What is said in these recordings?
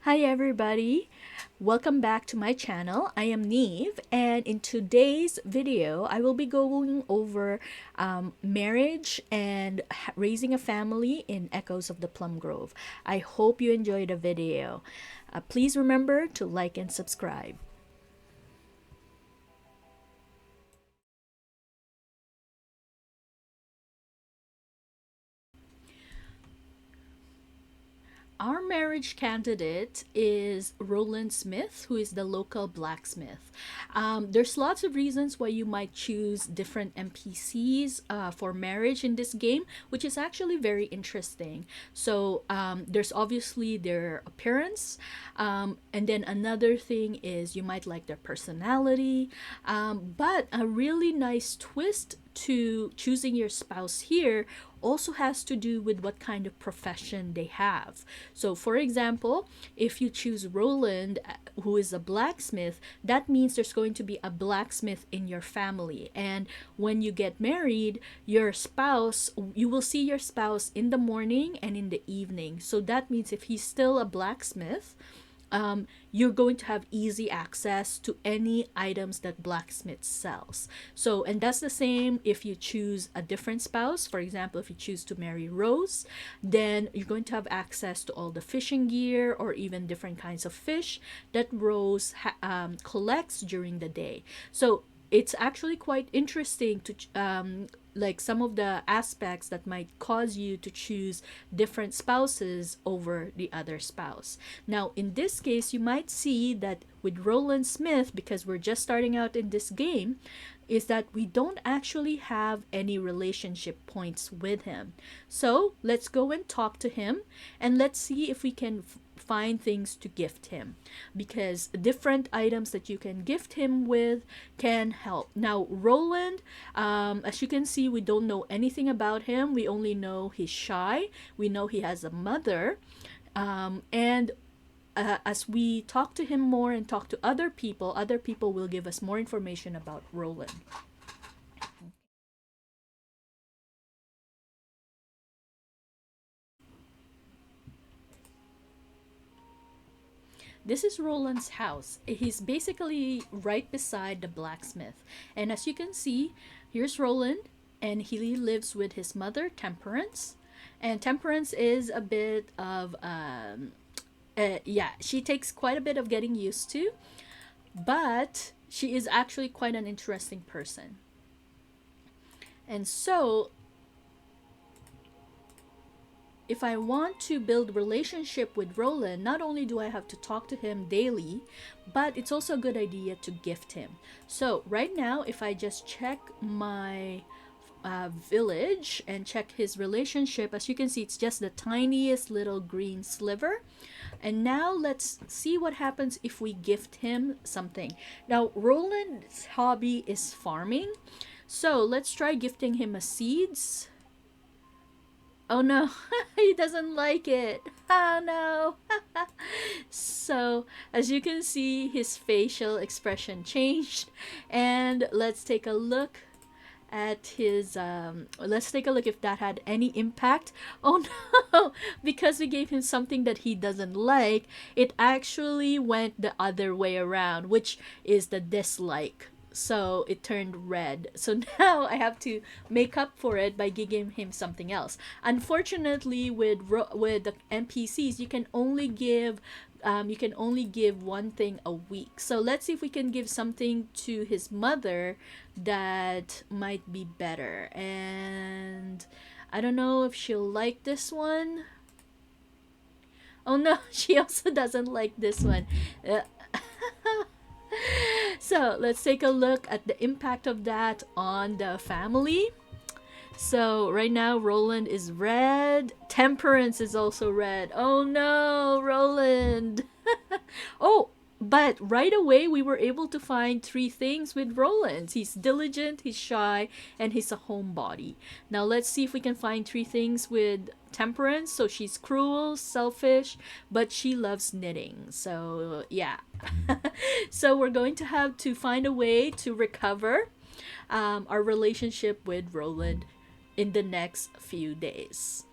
Hi everybody, welcome back to my channel. I am Neve, and in today's video I will be going over marriage and raising a family in Echoes of the Plum Grove. I hope you enjoyed the video. Please remember to like and subscribe. Our marriage candidate is Roland Smith, who is the local blacksmith. There's lots of reasons why you might choose different NPCs for marriage in this game, which is actually very interesting. So there's obviously their appearance, and then another thing is you might like their personality, but a really nice twist to choosing your spouse here also has to do with what kind of profession they have. So, for example, if you choose Roland, who is a blacksmith, that means there's going to be a blacksmith in your family. And when you get married, your spouse, you will see your spouse in the morning and in the evening. So that means if he's still a blacksmith, you're going to have easy access to any items that blacksmith sells. So, and that's the same if you choose a different spouse. For example, if you choose to marry Rose, then you're going to have access to all the fishing gear or even different kinds of fish that Rose collects during the day. So it's actually quite interesting to like some of the aspects that might cause you to choose different spouses over the other spouse. Now, in this case, you might see that with Roland Smith, because we're just starting out in this game, is that we don't actually have any relationship points with him. So let's go and talk to him and let's see if we can find things to gift him, because different items that you can gift him with can help. Now, Roland, as you can see, we don't know anything about him. We only know he's shy. We know he has a mother. And as we talk to him more and talk to other people will give us more information about Roland. This is Roland's house. He's basically right beside the blacksmith. And as you can see, here's Roland, and he lives with his mother, Temperance. And Temperance is a bit of, yeah, she takes quite a bit of getting used to, but she is actually quite an interesting person. And so if I want to build relationship with Roland, not only do I have to talk to him daily, but it's also a good idea to gift him. So right now, if I just check my village and check his relationship, as you can see, it's just the tiniest little green sliver. And now let's see what happens if we gift him something. Now, Roland's hobby is farming. So let's try gifting him a seeds. Oh no, he doesn't like it. Oh no. So, as you can see, his facial expression changed. And let's take a look at his let's take a look if that had any impact. Oh no, because we gave him something that he doesn't like, it actually went the other way around, which is the dislike. So it turned red. So now I have to make up for it by giving him something else. Unfortunately, with the NPCs, you can only give one thing a week. So let's see if we can give something to his mother that might be better. And I don't know if she'll like this one. Oh no, she also doesn't like this one. Uh, so let's take a look at the impact of that on the family. So right now, Roland is red. Temperance is also red. Oh no, Roland. Oh, but right away we were able to find three things with Roland. He's diligent, he's shy, and he's a homebody. Now let's see if we can find three things with Temperance. So she's cruel, selfish, but she loves knitting. So yeah. So we're going to have to find a way to recover our relationship with Roland in the next few days.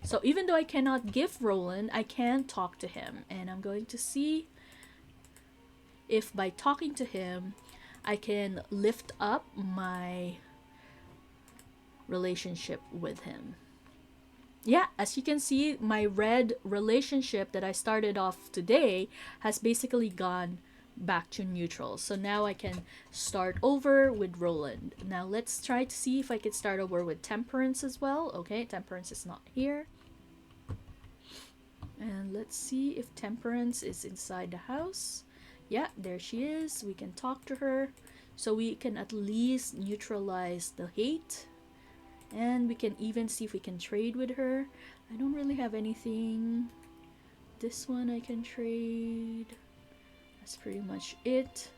So even though I cannot gift Roland, I can talk to him. And I'm going to see if by talking to him, I can lift up my relationship with him. Yeah, as you can see, my red relationship that I started off today has basically gone back to neutral. So now I can start over with Roland. Now let's try to see if I can start over with Temperance as well. Okay, Temperance is not here. And let's see if Temperance is inside the house. Yeah, there she is. We can talk to her. So we can at least neutralize the hate. And we can even see if we can trade with her. I don't really have anything. This one I can trade. That's pretty much it.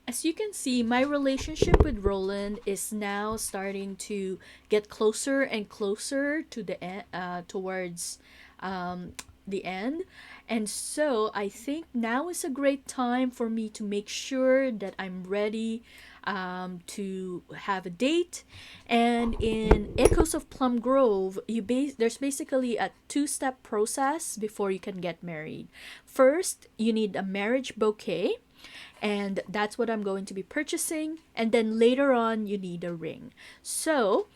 As you can see, my relationship with Roland is now starting to get closer and closer to the towards the end. And so I think now is a great time for me to make sure that I'm ready to have a date. And in Echoes of Plum Grove, there's basically a two-step process before you can get married. First, you need a marriage bouquet, and that's what I'm going to be purchasing. And then later on, you need a ring. So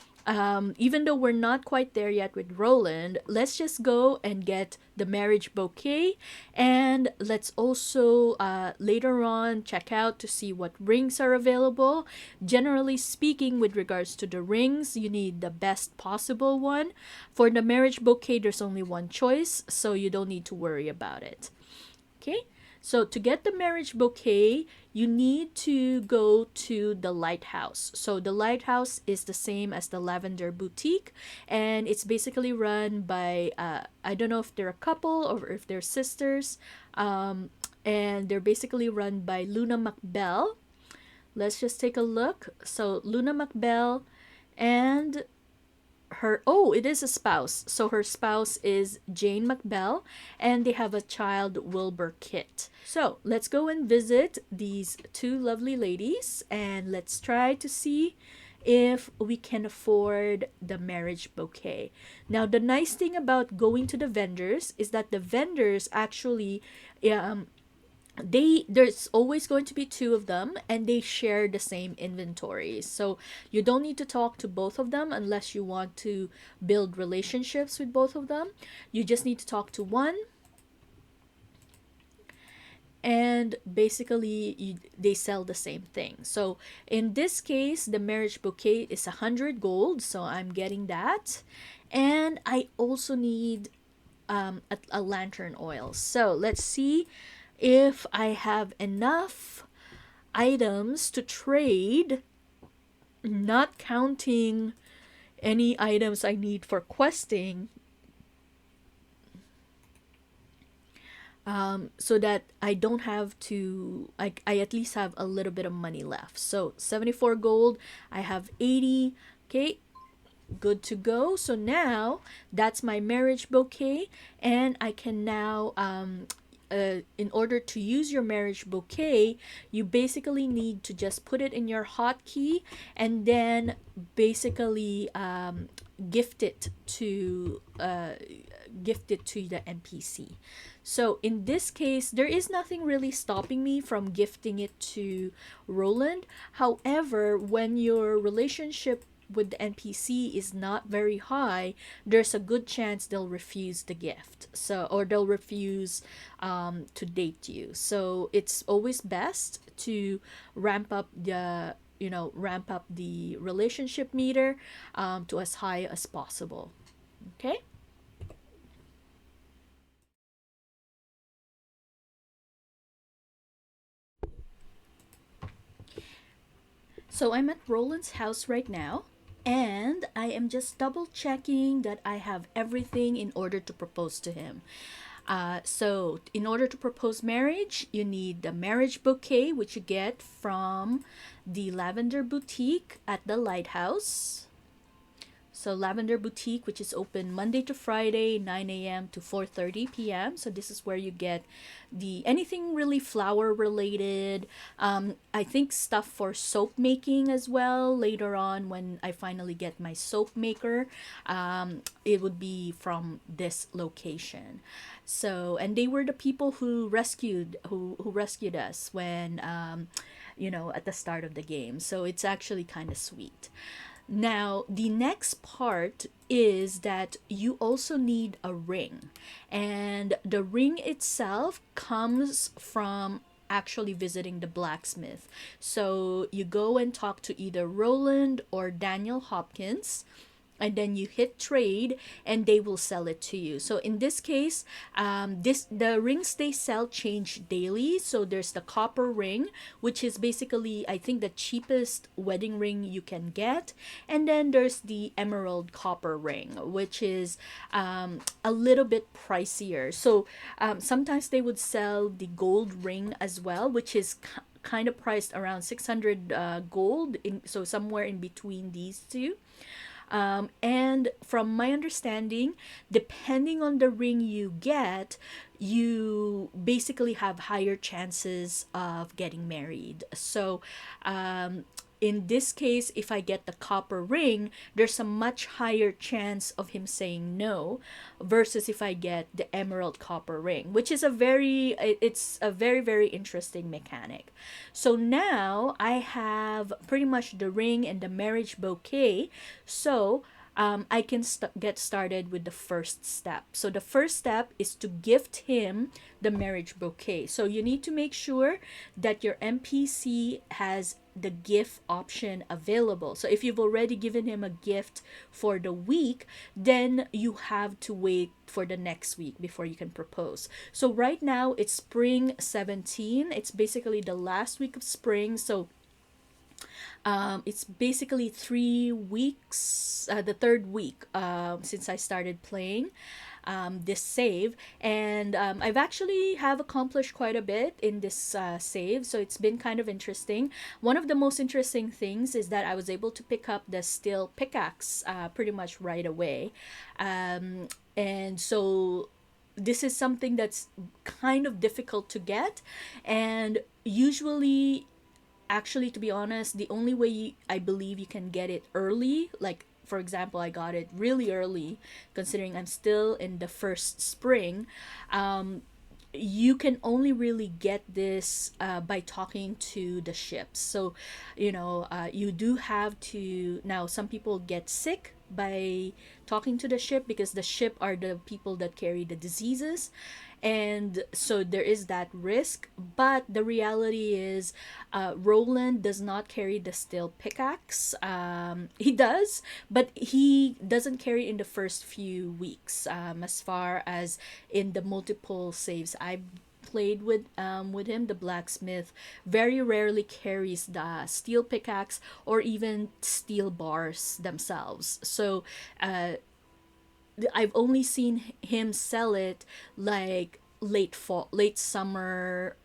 even though we're not quite there yet with Roland, let's just go and get the marriage bouquet. And let's also later on check out to see what rings are available. Generally speaking, with regards to the rings, you need the best possible one. For the marriage bouquet, there's only one choice, so you don't need to worry about it. Okay? So to get the marriage bouquet, you need to go to the lighthouse. So the lighthouse is the same as the Lavender Boutique, and it's basically run by I don't know if they're a couple or if they're sisters, and they're basically run by Luna McBell. Let's just take a look. So Luna McBell and it is a spouse, so her spouse is Jane McBell, and they have a child, Wilbur Kit. So let's go and visit these two lovely ladies, and let's try to see if we can afford the marriage bouquet. Now the nice thing about going to the vendors is that the vendors actually there's always going to be two of them, and they share the same inventory, so you don't need to talk to both of them unless you want to build relationships with both of them. You just need to talk to one, and basically they sell the same thing. So in this case, the marriage bouquet is 100 gold, so I'm getting that. And I also need a lantern oil. So let's see if I have enough items to trade, not counting any items I need for questing, so that I don't have to, I at least have a little bit of money left. So 74 gold, I have 80. Okay, good to go. So now that's my marriage bouquet, and I can now in order to use your marriage bouquet, you basically need to just put it in your hotkey, and then basically gift it to the NPC. So in this case, there is nothing really stopping me from gifting it to Roland. However, when your relationship with the NPC is not very high, there's a good chance they'll refuse the gift. So, or they'll refuse to date you. So it's always best to ramp up the relationship meter to as high as possible. Okay. So I'm at Roland's house right now, and I am just double checking that I have everything in order to propose to him. So in order to propose marriage, you need the marriage bouquet, which you get from the Lavender Boutique at the Lighthouse. So Lavender Boutique, which is open Monday to Friday, 9 a.m. to 4:30 p.m. So this is where you get the anything really flower related. I think stuff for soap making as well. Later on, when I finally get my soap maker, it would be from this location. So, and they were the people who rescued us when at the start of the game. So it's actually kind of sweet. Now, the next part is that you also need a ring. And the ring itself comes from actually visiting the blacksmith. So you go and talk to either Roland or Daniel Hopkins, and then you hit trade and they will sell it to you. So in this case, this the rings they sell change daily. So there's the copper ring, which is basically, I think, the cheapest wedding ring you can get, and then there's the emerald copper ring, which is a little bit pricier. So sometimes they would sell the gold ring as well, which is kind of priced around 600 gold, so somewhere in between these two. And from my understanding, depending on the ring you get, you basically have higher chances of getting married. So, in this case, if I get the copper ring, there's a much higher chance of him saying no versus if I get the emerald copper ring, which is it's a very, very interesting mechanic. So now I have pretty much the ring and the marriage bouquet. So I can get started with the first step. So the first step is to gift him the marriage bouquet. So you need to make sure that your NPC has the gift option available. So if you've already given him a gift for the week, then you have to wait for the next week before you can propose. So right now it's spring 17. It's basically the last week of spring. So it's basically 3 weeks, the third week since I started playing this save, and I've actually have accomplished quite a bit in this save, so it's been kind of interesting. One of the most interesting things is that I was able to pick up the steel pickaxe pretty much right away, and so this is something that's kind of difficult to get, and usually, actually, to be honest, the only way I believe you can get it early, like for example, I got it really early, considering I'm still in the first spring. You can only really get this by talking to the ships. So, you do have to. Now, some people get sick by talking to the ship because the ship are the people that carry the diseases, and so there is that risk. But the reality is, Roland does not carry the steel pickaxe. He does, but he doesn't carry in the first few weeks. As far as in the multiple saves I've played with him, the blacksmith very rarely carries the steel pickaxe or even steel bars themselves. So I've only seen him sell it like late fall, late summer,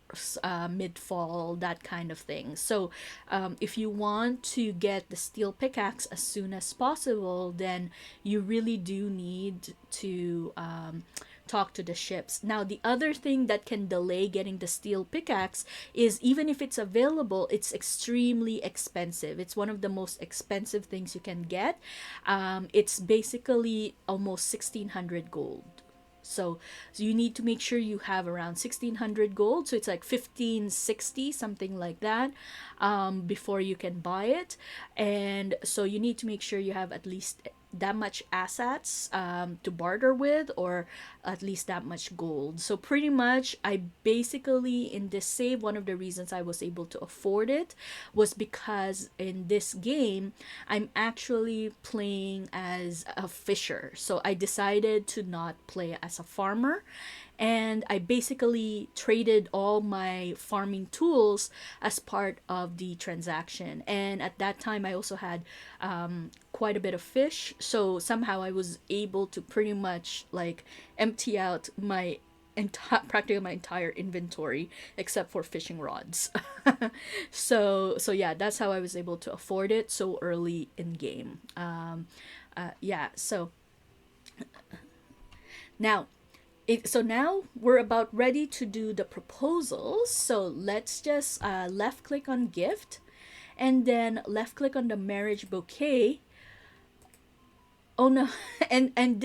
mid fall, that kind of thing. So, if you want to get the steel pickaxe as soon as possible, then you really do need to talk to the ships. Now, the other thing that can delay getting the steel pickaxe is even if it's available, it's extremely expensive. It's one of the most expensive things you can get. It's basically almost 1600 gold. So you need to make sure you have around 1600 gold. So it's like 1560, something like that, before you can buy it. And so you need to make sure you have at least that much assets to barter with, or at least that much gold. So pretty much I basically, in this save, one of the reasons I was able to afford it was because in this game I'm actually playing as a fisher. So I decided to not play as a farmer, and I basically traded all my farming tools as part of the transaction. And at that time, I also had quite a bit of fish, so somehow I was able to pretty much like empty out my practically my entire inventory except for fishing rods. So yeah, that's how I was able to afford it so early in game. Yeah, so now so now we're about ready to do the proposals. So let's just left click on gift and then left click on the marriage bouquet. Oh no.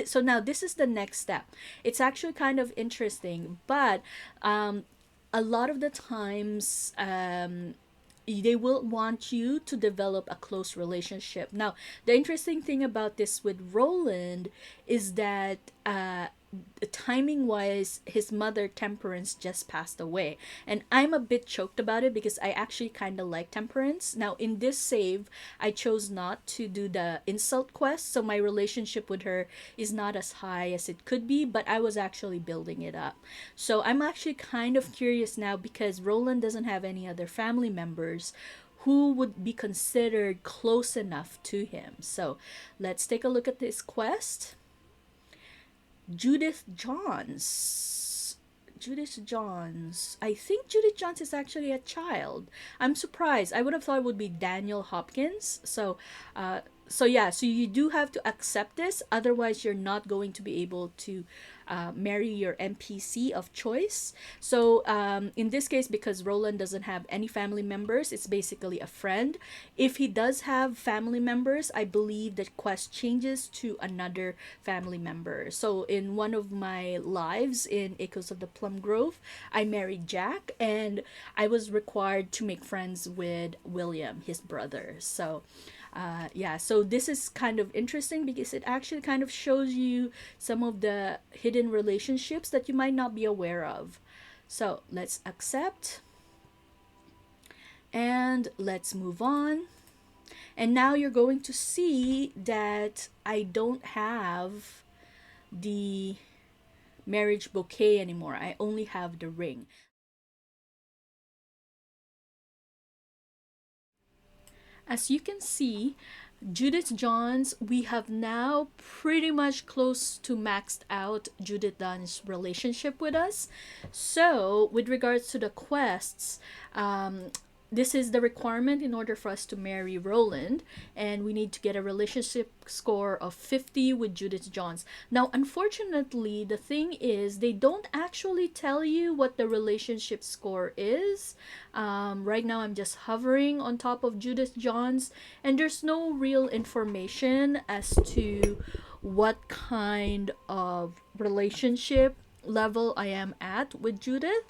So now this is the next step. It's actually kind of interesting, but um a lot of the times they will want you to develop a close relationship. Now, the interesting thing about this with Roland is that timing wise, his mother Temperance just passed away, and I'm a bit choked about it because I actually kind of like Temperance. Now, in this save, I chose not to do the insult quest, so my relationship with her is not as high as it could be, but I was actually building it up. So I'm actually kind of curious now because Roland doesn't have any other family members who would be considered close enough to him. So let's take a look at this quest. Judith Johns. Judith Johns. I think Judith Johns is actually a child. I'm surprised. I would have thought it would be Daniel Hopkins. So yeah, so you do have to accept this. Otherwise, you're not going to be able to marry your NPC of choice. So in this case, because Roland doesn't have any family members, it's basically a friend. If he does have family members, I believe the quest changes to another family member. So in one of my lives in Echoes of the Plum Grove, I married Jack, and I was required to make friends with William, his brother. So yeah, so this is kind of interesting because it actually kind of shows you some of the hidden relationships that you might not be aware of. So let's accept and let's move on. And now you're going to see that I don't have the marriage bouquet anymore. I only have the ring. As you can see, Judith Johns, we have now pretty much close to maxed out Judith Dunn's relationship with us. So, with regards to the quests, this is the requirement in order for us to marry Roland, and we need to get a relationship score of 50 with Judith Johns. Now, unfortunately, the thing is, they don't actually tell you what the relationship score is. Right now, I'm just hovering on top of Judith Johns, and there's no real information as to what kind of relationship level I am at with Judith.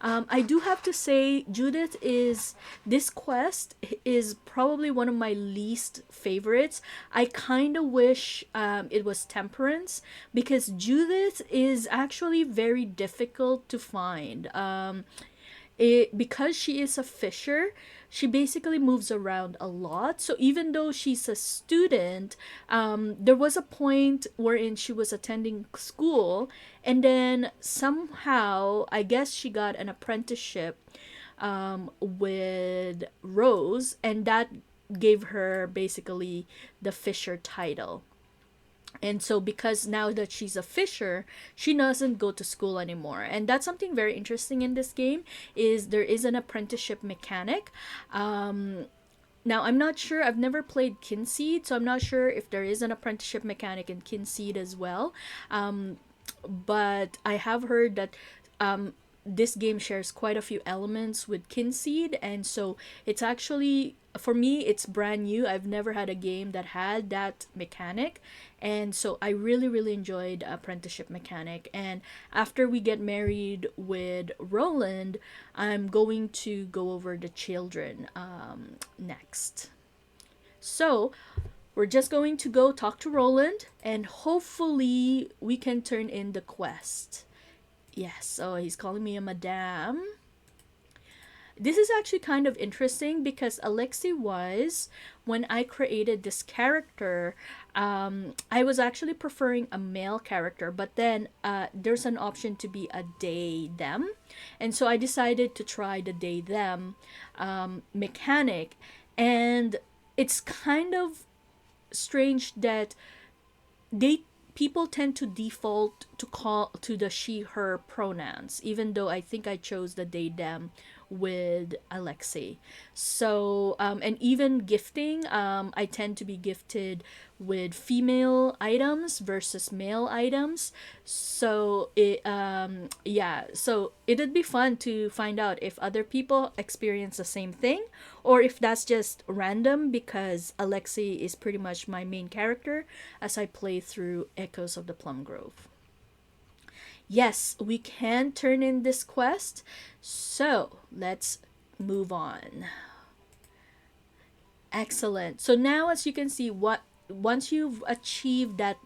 I do have to say, Judith is this quest is probably one of my least favorites. I kind of wish it was Temperance because Judith is actually very difficult to find. Because she is a fisher, she basically moves around a lot. So even though she's a student, there was a point wherein she was attending school, and then somehow I guess she got an apprenticeship with Rose, and that gave her basically the fisher title. And so because now that she's a fisher, she doesn't go to school anymore, and that's something very interesting in this game. Is there is an apprenticeship mechanic. Now I'm not sure, I've never played Kinseed, so I'm not sure if there is an apprenticeship mechanic in Kinseed as well. But I have heard that this game shares quite a few elements with Kinseed, and so it's actually, for me, it's brand new. I've never had a game that had that mechanic, and so I really really enjoyed apprenticeship mechanic. And after we get married with Roland, I'm going to go over the children next. So we're just going to go talk to Roland, and hopefully we can turn in the quest. Yes, so he's calling me a madame. This is actually kind of interesting because Alexi was, when I created this character, I was actually preferring a male character, but then there's an option to be a they them. And so I decided to try the they them mechanic. And it's kind of strange that they people tend to default to call to the she her pronouns, even though I think I chose the they them with Alexei. So and even gifting, I tend to be gifted with female items versus male items. So yeah, so it'd be fun to find out if other people experience the same thing, or if that's just random because Alexei is pretty much my main character as I play through Echoes of the Plum Grove. Yes, we can turn in this quest. So let's move on. Excellent. So now, as you can see, what once you've achieved that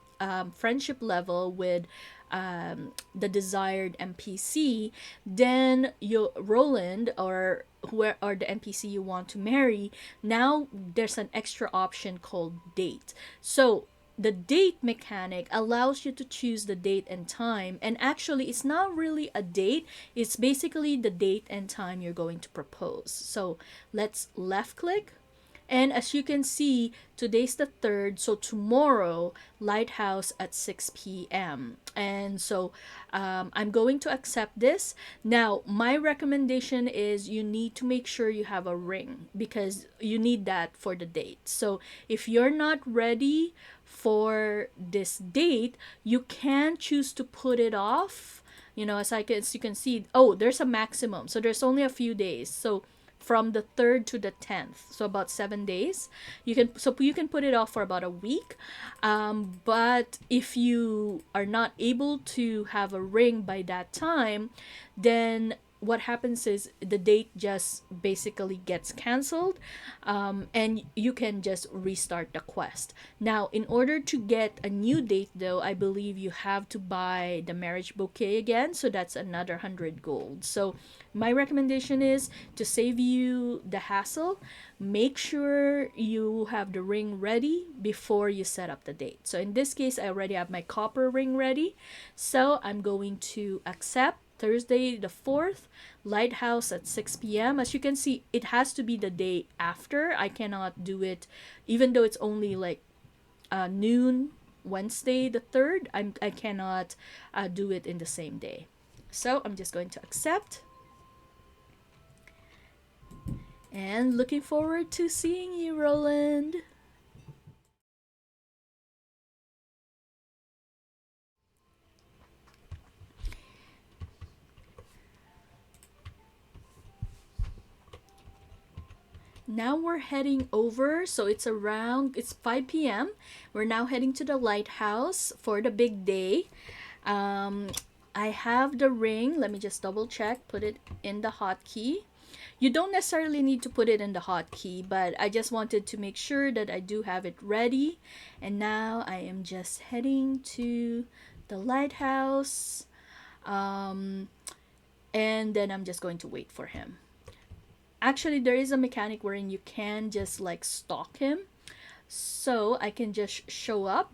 friendship level with the desired NPC, then you Roland or the NPC you want to marry. Now there's an extra option called date. So the date mechanic allows you to choose the date and time, and actually it's not really a date, it's basically the date and time you're going to propose. So let's left click, and as you can see, today's the 3rd, so tomorrow, Lighthouse at 6 p.m. And so I'm going to accept this. Now, my recommendation is you need to make sure you have a ring because you need that for the date. So if you're not ready for this date, you can choose to put it off. You know, as you can see, oh, there's a maximum. So there's only a few days. So from the 3rd to the 10th, so about 7 days. You can put it off for about a week, but if you are not able to have a ring by that time, then what happens is the date just basically gets canceled, and you can just restart the quest. Now, in order to get a new date, though, I believe you have to buy the marriage bouquet again, so that's another 100 gold. So my recommendation is to save you the hassle, make sure you have the ring ready before you set up the date. So in this case, I already have my copper ring ready, so I'm going to accept Thursday the 4th, Lighthouse at 6 p.m. As you can see, it has to be the day after. I cannot do it, even though it's only like noon Wednesday the 3rd. I cannot do it in the same day. So I'm just going to accept. And looking forward to seeing you, Roland. Now we're heading over, so it's 5 p.m. We're now heading to the lighthouse for the big day. Um, I have the ring. Let me just double check, put it in the hotkey. You don't necessarily need to put it in the hotkey, but I just wanted to make sure that I do have it ready. And now I am just heading to the lighthouse. And then I'm just going to wait for him. Actually, there is a mechanic wherein you can just like stalk him. So I can just show up,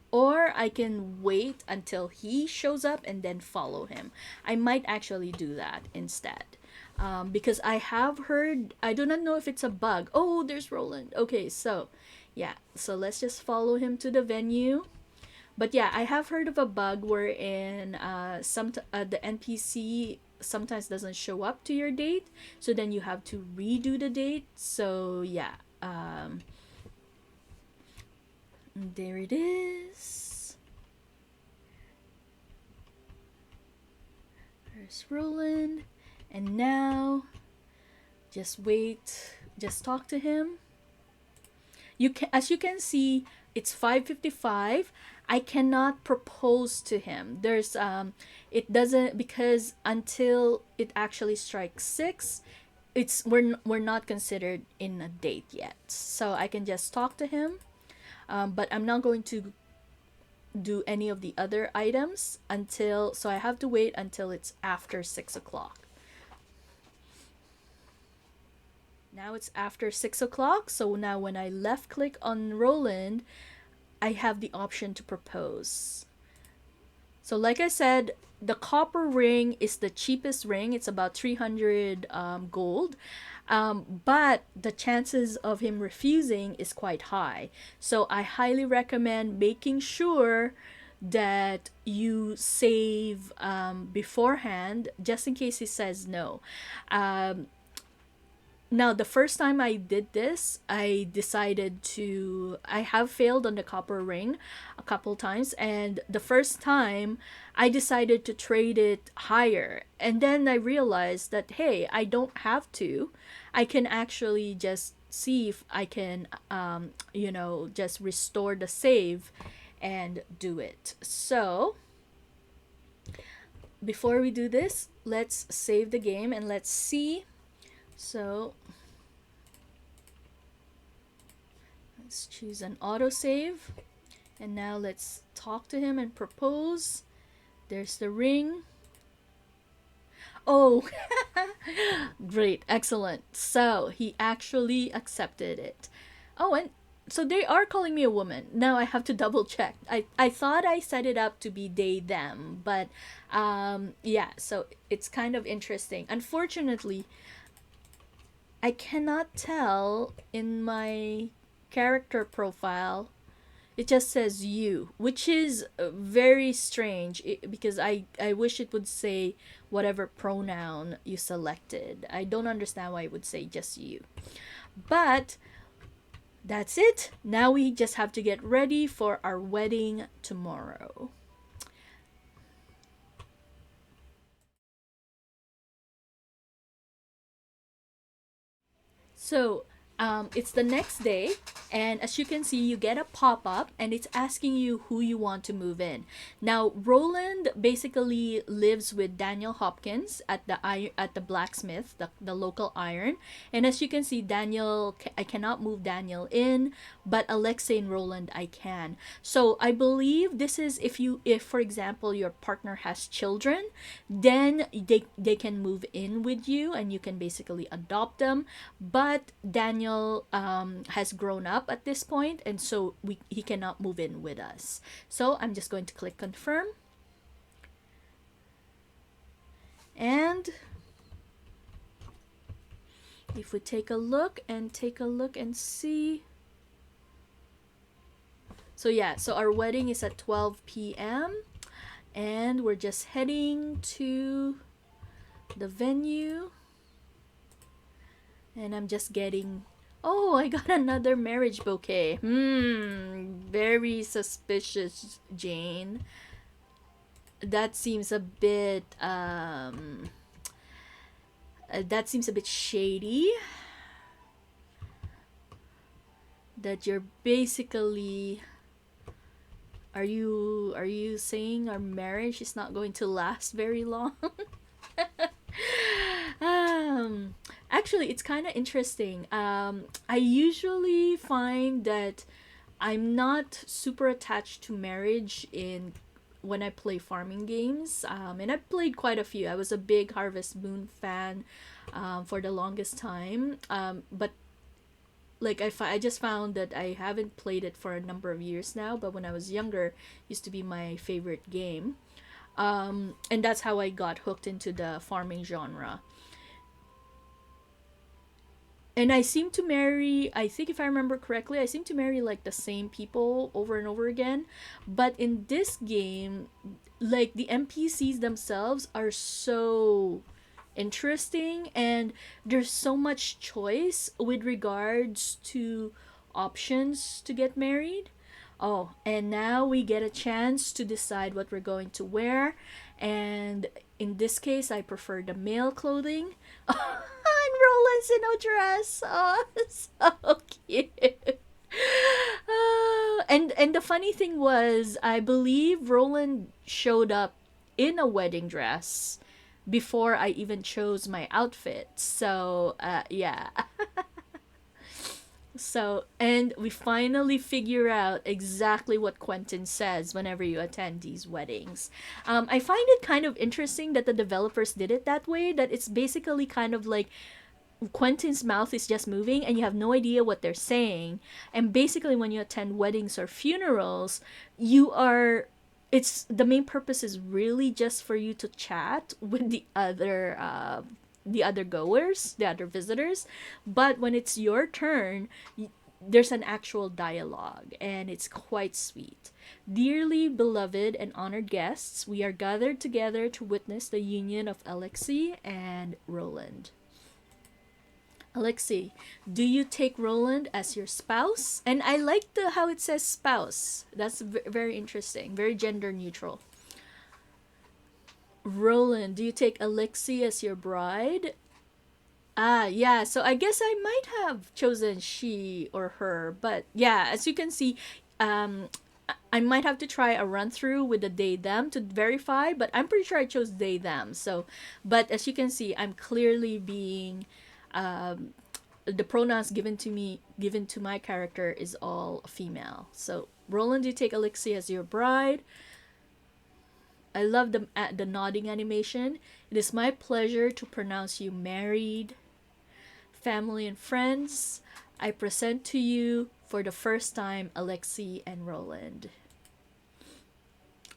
or I can wait until he shows up and then follow him. I might actually do that instead. Because I have heard, I do not know if it's a bug. Oh, there's Roland. Okay, so yeah, so let's just follow him to the venue. But yeah, I have heard of a bug wherein the NPC sometimes doesn't show up to your date, so then you have to redo the date. So yeah, there it is. There's Roland. And now, just wait, just talk to him. As you can see, it's 5:55. I cannot propose to him. It doesn't, because until it actually strikes 6, we're not considered in a date yet. So I can just talk to him, but I'm not going to do any of the other items so I have to wait until it's after 6 o'clock. Now it's after 6 o'clock, so now when I left click on Roland, I have the option to propose. So like I said, the copper ring is the cheapest ring. It's about 300 gold. But the chances of him refusing is quite high. So I highly recommend making sure that you save beforehand, just in case he says no. Um, Now, the first time I did this, I have failed on the copper ring a couple times. And the first time, I decided to trade it higher. And then I realized that, hey, I don't have to. I can actually just see if I can, just restore the save and do it. So, before we do this, let's save the game and let's see. So, let's choose an autosave. And now let's talk to him and propose. There's the ring. Oh, great, excellent. So he actually accepted it. Oh, and so they are calling me a woman. Now I have to double check. I thought I set it up to be they, them, but yeah, so it's kind of interesting. Unfortunately, I cannot tell in my character profile. It just says you, which is very strange because I wish it would say whatever pronoun you selected. I don't understand why it would say just you. But that's it. Now we just have to get ready for our wedding tomorrow. So it's the next day, and as you can see, you get a pop up, and it's asking you who you want to move in. Now, Roland basically lives with Daniel Hopkins at the blacksmith, the local iron. And as you can see, I cannot move Daniel in, but Alexei and Roland I can. So I believe this is if for example your partner has children, then they can move in with you, and you can basically adopt them. But Daniel has grown up at this point, and so he cannot move in with us. So I'm just going to click confirm. And if we take a look and see. So yeah, so our wedding is at 12 p.m. and we're just heading to the venue. And I'm just getting. Oh, I got another marriage bouquet. Very suspicious, Jane. That seems a bit that seems a bit shady. That you're basically. Are you saying our marriage is not going to last very long? um Actually, it's kind of interesting. I usually find that I'm not super attached to marriage in when I play farming games. And I've played quite a few. I was a big Harvest Moon fan for the longest time. But like I just found that I haven't played it for a number of years now. But when I was younger, it used to be my favorite game. And that's how I got hooked into the farming genre. And I seem to marry, I think if I remember correctly, I seem to marry like the same people over and over again. But in this game, like the NPCs themselves are so interesting, and there's so much choice with regards to options to get married. Oh, and now we get a chance to decide what we're going to wear. And in this case, I prefer the male clothing. And Roland's in a dress. Oh, so cute. And the funny thing was, I believe Roland showed up in a wedding dress before I even chose my outfit. So, yeah. So, and we finally figure out exactly what Quentin says whenever you attend these weddings. I find it kind of interesting that the developers did it that way, that it's basically kind of like Quentin's mouth is just moving and you have no idea what they're saying. And basically, when you attend weddings or funerals, you are. It's the main purpose is really just for you to chat with the other goers, the other visitors. But when it's your turn, there's an actual dialogue, and it's quite sweet. Dearly beloved and honored guests, we are gathered together to witness the union of Alexei and Roland. Alexei, do you take Roland as your spouse? And I like the how it says spouse. That's very interesting, very gender neutral. Roland, do you take Alexei as your bride? Ah, yeah. So I guess I might have chosen she or her, but yeah, as you can see, um, I might have to try a run through with the they them to verify, but I'm pretty sure I chose they them. So, but as you can see, I'm clearly being um, the pronouns given to my character is all female. So, Roland, you take Alexia as your bride. I love the nodding animation. It is my pleasure to pronounce you married. Family and friends, I present to you for the first time Alexei and Roland.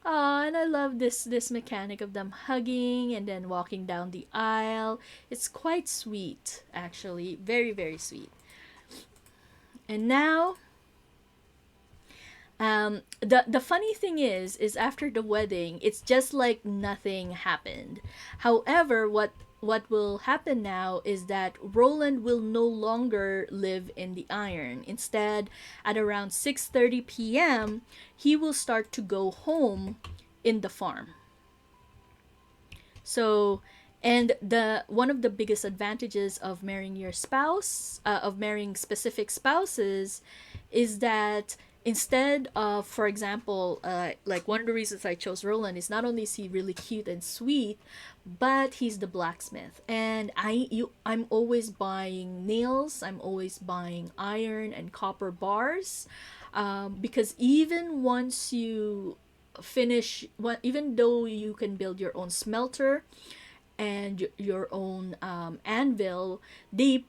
Oh, and I love this mechanic of them hugging and then walking down the aisle. It's quite sweet, actually. Very, very sweet. And now, the funny thing is after the wedding, it's just like nothing happened. However, what will happen now is that Roland will no longer live in the iron. Instead, at around 6:30 p.m., he will start to go home in the farm. So, and the one of the biggest advantages of marrying your spouse, of marrying specific spouses, is that instead of, for example, like one of the reasons I chose Roland is not only is he really cute and sweet, but he's the blacksmith, and I'm always buying nails, I'm always buying iron and copper bars, because even once you finish, even though you can build your own smelter and your own anvil, they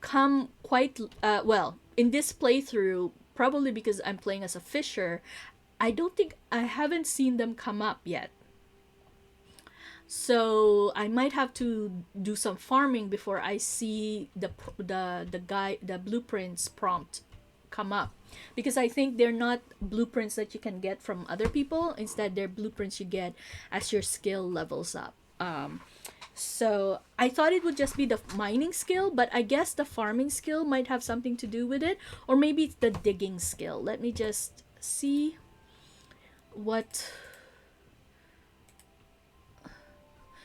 come quite well in this playthrough. Probably because I'm playing as a fisher, I haven't seen them come up yet. So I might have to do some farming before I see the blueprints prompt come up, because I think they're not blueprints that you can get from other people. Instead, they're blueprints you get as your skill levels up. So I thought it would just be the mining skill, but I guess the farming skill might have something to do with it, or maybe it's the digging skill. Let me just see what.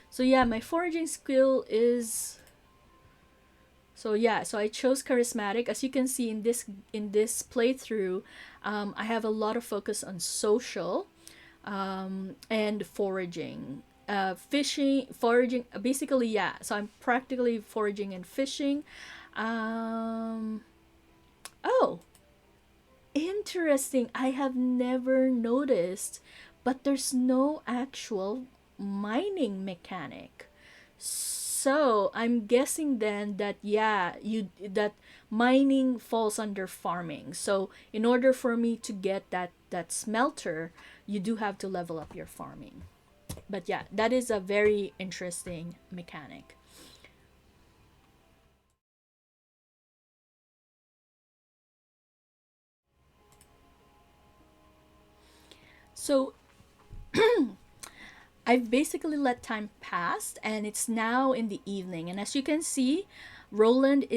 So yeah, my foraging skill is. So yeah, so I chose charismatic. As you can see in this playthrough, I have a lot of focus on social, and foraging. Fishing, foraging, basically, yeah. So I'm practically foraging and fishing. Um, oh, interesting. I have never noticed, but there's no actual mining mechanic. So I'm guessing then that yeah, you that mining falls under farming. So in order for me to get that smelter, you do have to level up your farming. But yeah, that is a very interesting mechanic. So I've basically let time pass, and it's now in the evening. And as you can see, Roland uh,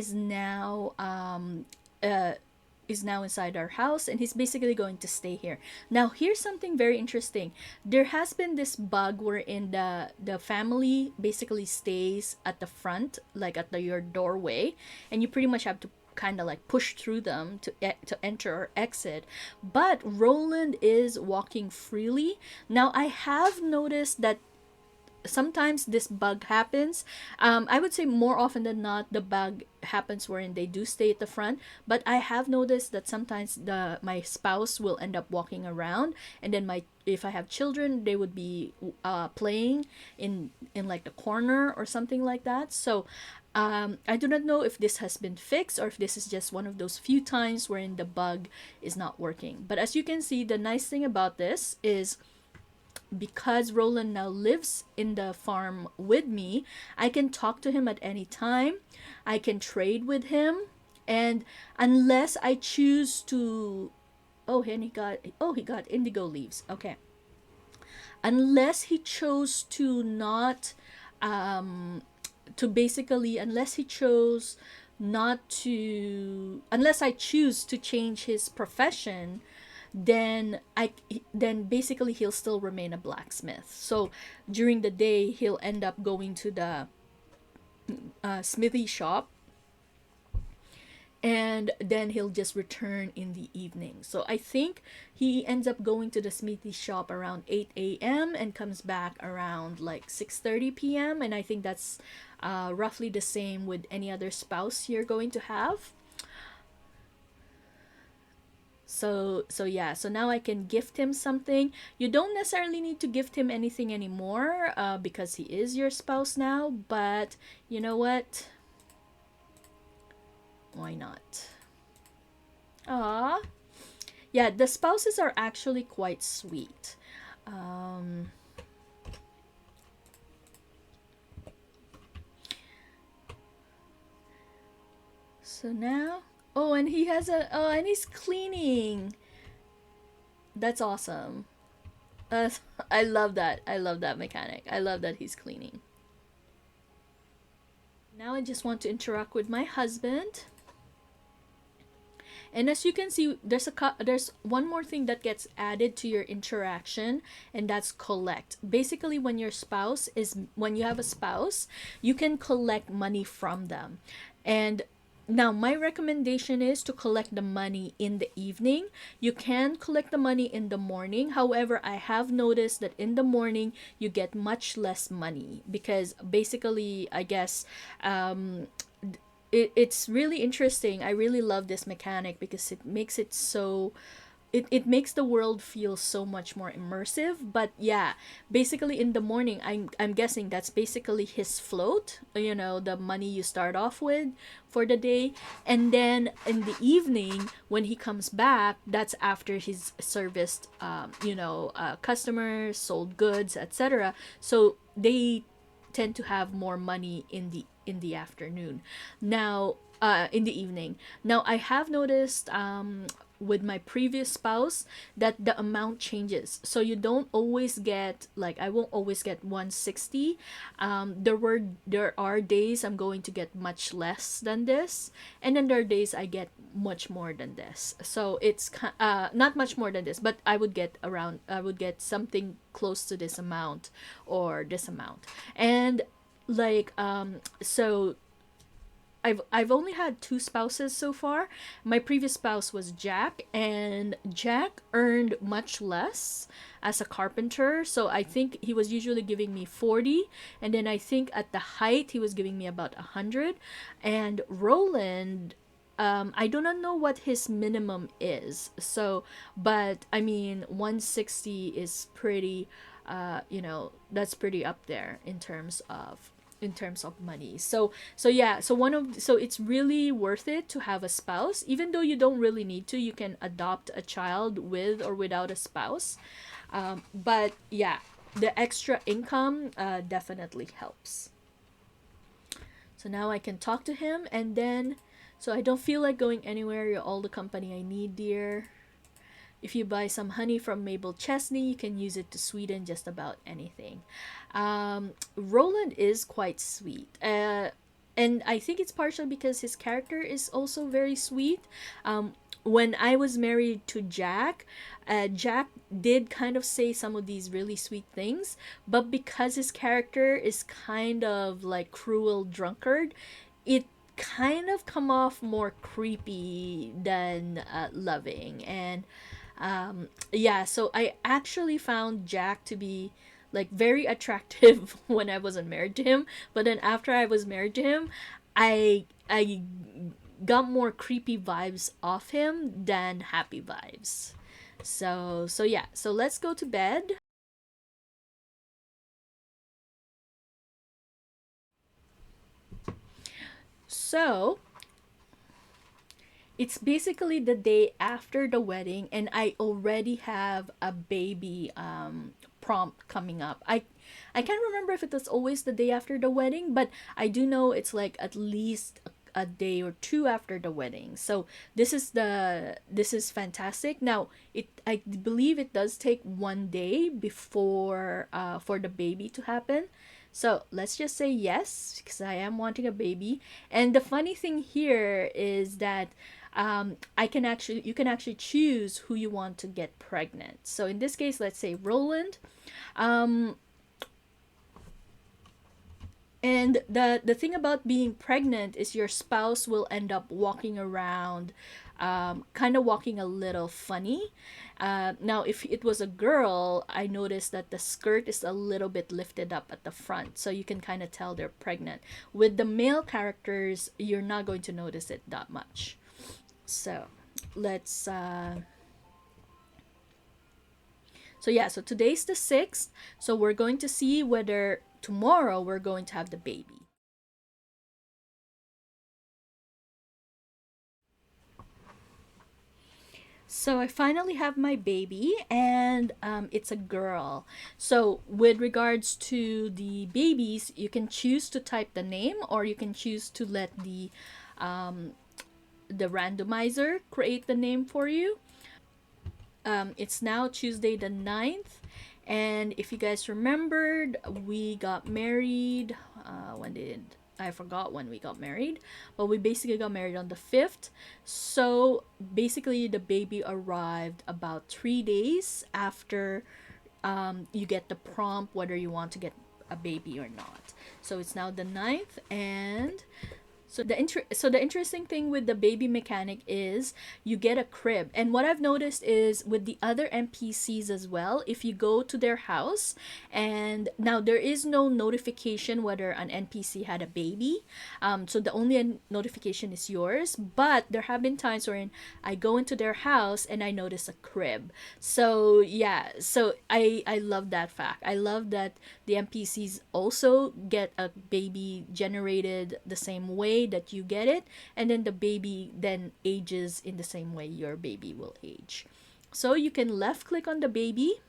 is now inside our house, and he's basically going to stay here. Now, here's something very interesting. There has been this bug wherein the family basically stays at the front, like at your doorway, and you pretty much have to kind of like push through them to enter or exit. But Roland is walking freely. Now, I have noticed that sometimes this bug happens. I would say more often than not, the bug happens wherein they do stay at the front. But I have noticed that sometimes the my spouse will end up walking around, and then my if I have children, they would be playing in like the corner or something like that. So. I do not know if this has been fixed or if this is just one of those few times wherein the bug is not working. But as you can see, the nice thing about this is because Roland now lives in the farm with me, I can talk to him at any time. I can trade with him, And unless I choose to, he got indigo leaves. Okay. Unless he chose to not to basically unless he chose not to unless I choose to change his profession, then basically he'll still remain a blacksmith. So during the day he'll end up going to the smithy shop, and then he'll just return in the evening. So I think he ends up going to the smithy shop around 8 a.m. and comes back around like 6:30 p.m. And I think that's roughly the same with any other spouse you're going to have. So yeah, so now I can gift him something. You don't necessarily need to gift him anything anymore, because he is your spouse now, but you know what? Why not? Ah, yeah, the spouses are actually quite sweet. Um, so now, oh, and he has and he's cleaning. That's awesome. Uh, I love that. I love that mechanic. I love that he's cleaning. Now I just want to interact with my husband. And as you can see, there's one more thing that gets added to your interaction, and that's collect. Basically, when you have a spouse, you can collect money from them. And now my recommendation is to collect the money in the evening. You can collect the money in the morning. However, I have noticed that in the morning you get much less money because basically, I guess, it's really interesting. I really love this mechanic because it makes it so it makes the world feel so much more immersive. But yeah, basically in the morning, I'm guessing that's basically his float, the money you start off with for the day. And then in the evening when he comes back, that's after he's serviced customers, sold goods, etc. So they tend to have more money in the afternoon. Now, in the evening. Now, I have noticed with my previous spouse that the amount changes. So you don't always get, like, I won't always get 160. There are days I'm going to get much less than this, and then there are days I get much more than this. So it's not much more than this, but I would get something close to this amount or this amount. And like so I've only had two spouses so far. My previous spouse was Jack, and Jack earned much less as a carpenter. So I think he was usually giving me 40, and then I think at the height he was giving me about 100. And Roland, I do not know what his minimum is. So, but I mean, 160 is pretty, that's pretty up there in terms of money. So yeah, so it's really worth it to have a spouse, even though you don't really need to. You can adopt a child with or without a spouse. But yeah, the extra income definitely helps. So now I can talk to him, and then so I don't feel like going anywhere. You're all the company I need, dear. If you buy some honey from Mabel Chesney, you can use it to sweeten just about anything. Roland is quite sweet. And I think it's partially because his character is also very sweet. When I was married to Jack, Jack did kind of say some of these really sweet things, but because his character is kind of like cruel drunkard, it kind of come off more creepy than loving. And yeah, so I actually found Jack to be like very attractive when I wasn't married to him, but then after I was married to him, I got more creepy vibes off him than happy vibes. So yeah, so let's go to bed. So it's basically the day after the wedding, and I already have a baby prompt coming up. I can't remember if it was always the day after the wedding, but I do know it's like at least a day or two after the wedding. So this is fantastic. Now it I believe it does take 1 day before for the baby to happen. So let's just say yes, because I am wanting a baby. And the funny thing here is that you can actually choose who you want to get pregnant. So in this case, let's say Roland. Um, and the thing about being pregnant is your spouse will end up walking around, kind of walking a little funny. Now, if it was a girl, I noticed that the skirt is a little bit lifted up at the front, so you can kind of tell they're pregnant. With the male characters, you're not going to notice it that much. So, let's. So yeah, so today's the 6th. So we're going to see whether tomorrow we're going to have the baby. So I finally have my baby, and it's a girl. So with regards to the babies, you can choose to type the name, or you can choose to let um, the randomizer create the name for you. It's now Tuesday the 9th, and if you guys remembered, we got married. When did I forgot when we got married, but we basically got married on the 5th. So basically, the baby arrived about 3 days after you get the prompt whether you want to get a baby or not. So it's now the 9th, and so the interesting thing with the baby mechanic is you get a crib. And what I've noticed is with the other NPCs as well, if you go to their house, and now there is no notification whether an NPC had a baby. So the only notification is yours, but there have been times wherein I go into their house and I notice a crib. So yeah, so I love that fact. I love that the NPCs also get a baby generated the same way that you get it, and then the baby then ages in the same way your baby will age. So you can left click on the baby,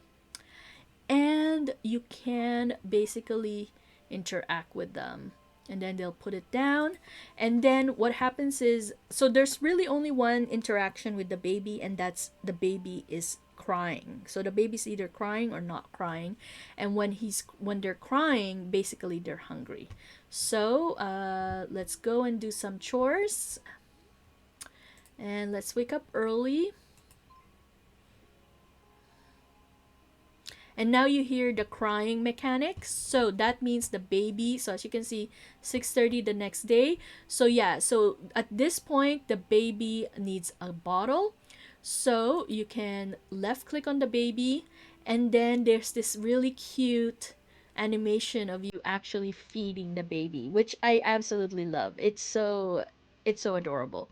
and you can basically interact with them, and then they'll put it down. And then what happens is, so there's really only one interaction with the baby, and that's the baby is crying. So the baby's either crying or not crying, and when they're crying, basically they're hungry. So let's go and do some chores, and let's wake up early. And now you hear the crying mechanics, so that means the baby, so as you can see, 6:30 the next day. So yeah, so at this point the baby needs a bottle. So you can left click on the baby, and then there's this really cute animation of you actually feeding the baby, which I absolutely love. It's so adorable.